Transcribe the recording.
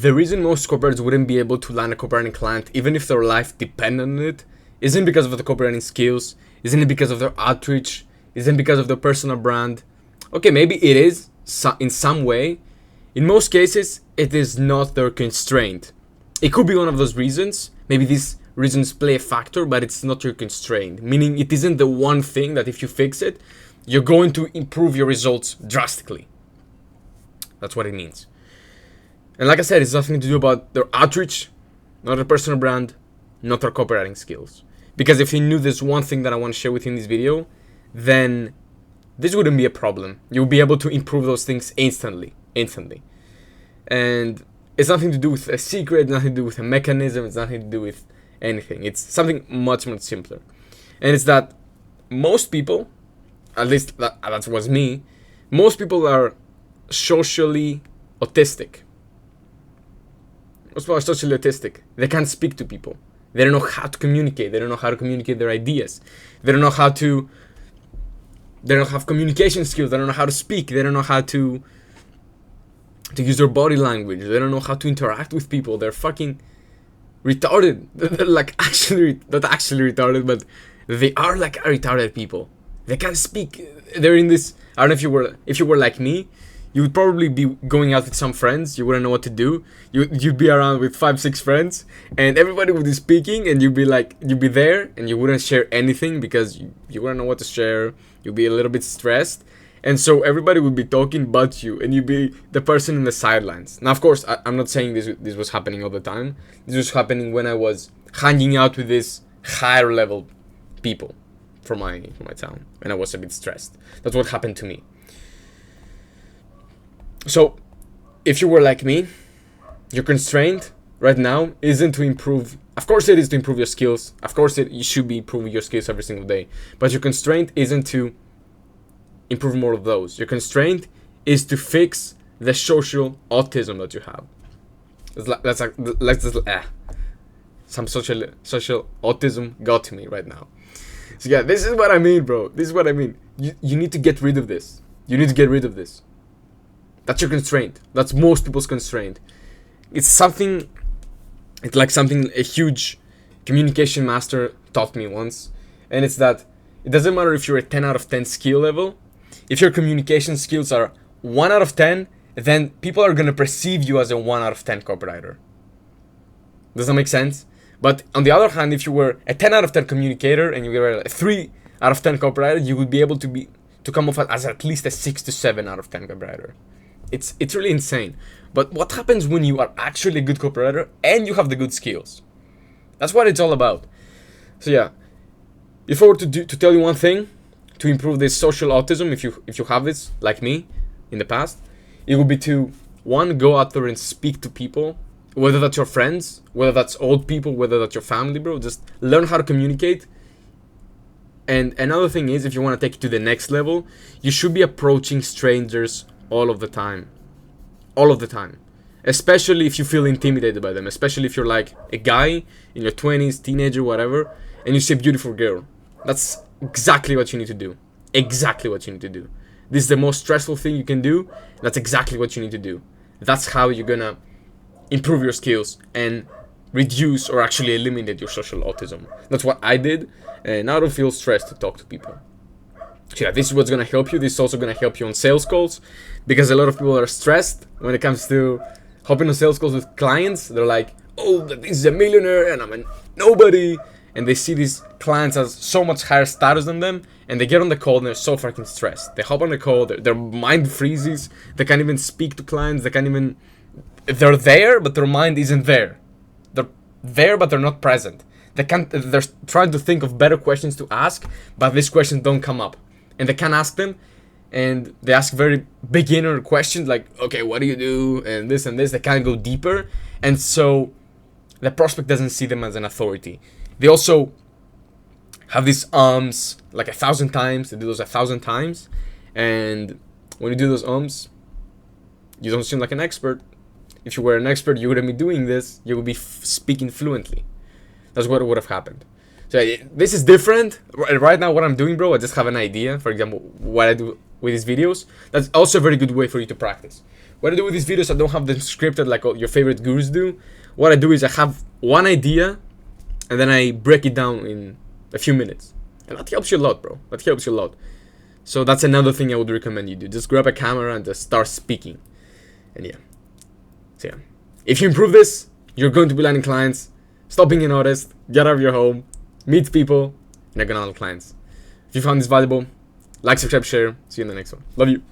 the reason most copywriters wouldn't be able to land a copywriting client, even if their life depended on it, isn't because of the copywriting skills, isn't it because of their outreach, isn't because of their personal brand. Okay, maybe it is in some way. In most cases, it is not their constraint. It could be one of those reasons. Maybe these reasons play a factor, but it's not your constraint. Meaning it isn't the one thing that if you fix it, you're going to improve your results drastically. That's what it means. And like I said, it's nothing to do about their outreach, not their personal brand, not their copywriting skills. Because if you knew this one thing that I want to share with you in this video, then this wouldn't be a problem. You'll be able to improve those things instantly. And it's nothing to do with a secret, nothing to do with a mechanism, it's nothing to do with anything. It's something much, much simpler. And it's that most people, at least that was me, most people are socially autistic. Most people are socially autistic. They can't speak to people. They don't know how to communicate. They don't know how to communicate their ideas. They don't know how to... They don't have communication skills. They don't know how to speak. They don't know how to use their body language. They don't know how to interact with people. They're fucking retarded. They're like actually, not actually retarded, but they are like retarded people. They can't speak. They're in this... I don't know if you were like me, you would probably be going out with some friends. You wouldn't know what to do. You'd be around with 5-6 friends, and everybody would be speaking, and you'd be there, and you wouldn't share anything because you wouldn't know what to share. You'd be a little bit stressed, and so everybody would be talking but you, and you'd be the person in the sidelines. Now, of course, I'm not saying this was happening all the time. This was happening when I was hanging out with these higher level people from my town, and I was a bit stressed. That's what happened to me. So, if you were like me, your constraint right now isn't to improve. Of course, it is to improve your skills. Of course, you should be improving your skills every single day. But your constraint isn't to improve more of those. Your constraint is to fix the social autism that you have. Some social autism got to me right now. So yeah, this is what I mean, bro. This is what I mean. You need to get rid of this. You need to get rid of this. That's your constraint. That's most people's constraint. It's like something a huge communication master taught me once. And it's that it doesn't matter if you're a 10 out of 10 skill level. If your communication skills are 1 out of 10, then people are going to perceive you as a 1 out of 10 copywriter. Does that make sense? But on the other hand, if you were a 10 out of 10 communicator and you were a 3 out of 10 copywriter, you would be able to come off as at least a 6 to 7 out of 10 copywriter. It's really insane. But what happens when you are actually a good copywriter and you have the good skills? That's what it's all about. So yeah, if I were to tell you one thing to improve this social autism, if you have this like me in the past, it would be to, one, go out there and speak to people, whether that's your friends, whether that's old people, whether that's your family, bro. Just learn how to communicate. And another thing is, if you want to take it to the next level, you should be approaching strangers all of the time. Especially if you feel intimidated by them. Especially if you're like a guy in your 20s, teenager, whatever, and you see a beautiful girl. That's exactly what you need to do. This is the most stressful thing you can do. That's exactly what you need to do. That's how you're gonna improve your skills and reduce or actually eliminate your social autism. That's what I did, and now I don't feel stressed to talk to people. So yeah, this is what's going to help you. This is also going to help you on sales calls, because a lot of people are stressed when it comes to hopping on sales calls with clients. They're like, oh, this is a millionaire and I'm a nobody. And they see these clients as so much higher status than them, and they get on the call and they're so fucking stressed. They hop on the call, their mind freezes. They can't even speak to clients. They're there, but their mind isn't there. They're there, but they're not present. They're trying to think of better questions to ask, but these questions don't come up. And they can't ask them, and they ask very beginner questions like, okay, what do you do, and this and this. They can't go deeper, and so the prospect doesn't see them as an authority. They also have these like 1,000 times. They do those 1,000 times, and when you do those you don't seem like an expert. If you were an expert, you wouldn't be doing this. You would be speaking fluently. That's what would have happened. So this is different. Right now, what I'm doing, bro, I just have an idea. For example, what I do with these videos. That's also a very good way for you to practice. What I do with these videos, I don't have them scripted like all your favorite gurus do. What I do is I have one idea, and then I break it down in a few minutes. And that helps you a lot, bro. That helps you a lot. So that's another thing I would recommend you do. Just grab a camera and just start speaking. And yeah. So yeah. If you improve this, you're going to be landing clients. Stop being an artist. Get out of your home. Meet people. And you're gonna land clients. If you found this valuable, like, subscribe, share. See you in the next one. Love you.